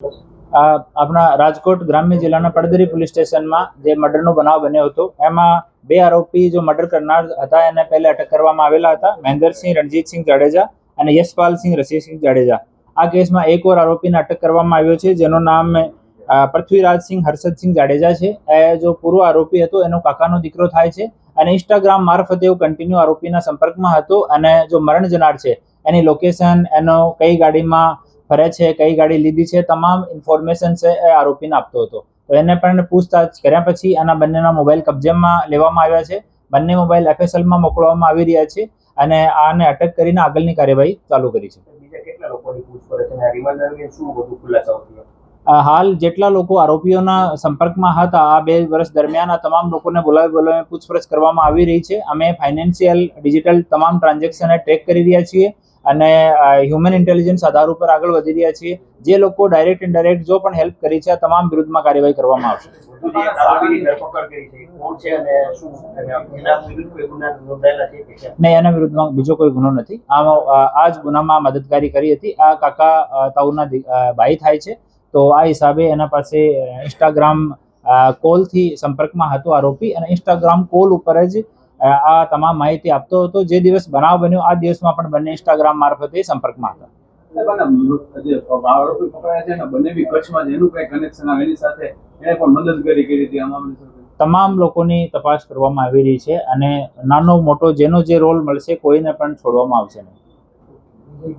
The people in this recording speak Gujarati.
આપણા રાજકોટ ગ્રામ્ય જિલ્લાના પડદરી પોલીસ સ્ટેશનમાં જે મર્ડરનો બનાવ બન્યો હતો એમાં બે આરોપી જો મર્ડર કરનાર હતા એને પહેલા અટક કરવામાં આવેલા હતા, મહેન્દ્રસિંહ રણજીતસિંહ જાડેજા અને યશપાલસિંહ રસીસિંહ જાડેજા. આ કેસમાં એક ઓર આરોપીને અટક કરવામાં આવ્યો છે જેનું નામ પૃથ્વીરાજસિંહ હર્ષદસિંહ જાડેજા છે. એ જો પૂર્વ આરોપી હતો એનો કાકાનો દીકરો થાય છે અને ઇન્સ્ટાગ્રામ મારફતે એવું કન્ટિન્યુ આરોપીના સંપર્કમાં હતો અને જો મરણ જનાર છે એની લોકેશન, એનો કઈ ગાડીમાં ફરે છે, કઈ ગાડી લીધી છે, તમામ ઇન્ફોર્મેશન છે એ આરોપીને આપતો હતો. તો એને પણ પૂછતાછ કર્યા પછી આના બંનેના મોબાઈલ કબજામાં લેવામાં આવ્યા છે. બંને મોબાઈલ એફએસએલમાં મોકલવામાં આવી રહ્યા છે અને આને અટક કરીને આગળની કાર્યવાહી ચાલુ કરી છે. બીજા કેટલા લોકોની પૂછપરછ અને રિમાન્ડ દરમિયાન શું વધુ ખુલાસાઓ થયો? હાલ જેટલા લોકો આરોપીઓના સંપર્કમાં હતા આ 2 વર્ષ દરમિયાન આ તમામ લોકોને બોલાવી પૂછપરછ કરવામાં આવી રહી છે. અમે ફાઇનાન્શિયલ ડિજિટલ તમામ ટ્રાન્ઝેક્શન ટ્રેક કરી રહ્યા છીએ અને હ્યુમન ઇન્ટેલિજન્સ આધાર ઉપર આગળ વધી રહ્યા છીએ. જે લોકો ડાયરેક્ટ ઇનડાયરેક્ટ જો પણ હેલ્પ કરી છે આ તમામ વિરુદ્ધમાં કાર્યવાહી કરવામાં આવશે. નહીં, એના વિરુદ્ધમાં બીજો કોઈ ગુનો નથી. આ જ ગુનામાં મદદગારી કરી હતી. આ કાકા તાઉના ભાઈ થાય છે. તો આ હિસાબે એના પાસે ઇન્સ્ટાગ્રામ કોલથી સંપર્કમાં હતો આરોપી અને ઇન્સ્ટાગ્રામ કોલ ઉપર જ આ તમામ માહિતી આપતો હતો. જે દિવસ બનાવ બન્યો આ દિવસમાં પણ બંને ઇન્સ્ટાગ્રામ મારફતે સંપર્કમાં હતા. આરોપી પકડાયા છે ને બંને બી કચ્છમાં જેનું કઈ કનેક્શન આવે એની સાથે એને પણ મદદગારી કરી હતી. તમામ લોકોની તપાસ કરવામાં આવી રહી છે અને નાનો મોટો જેનો જે રોલ મળશે કોઈને પણ છોડવામાં આવશે નહીં.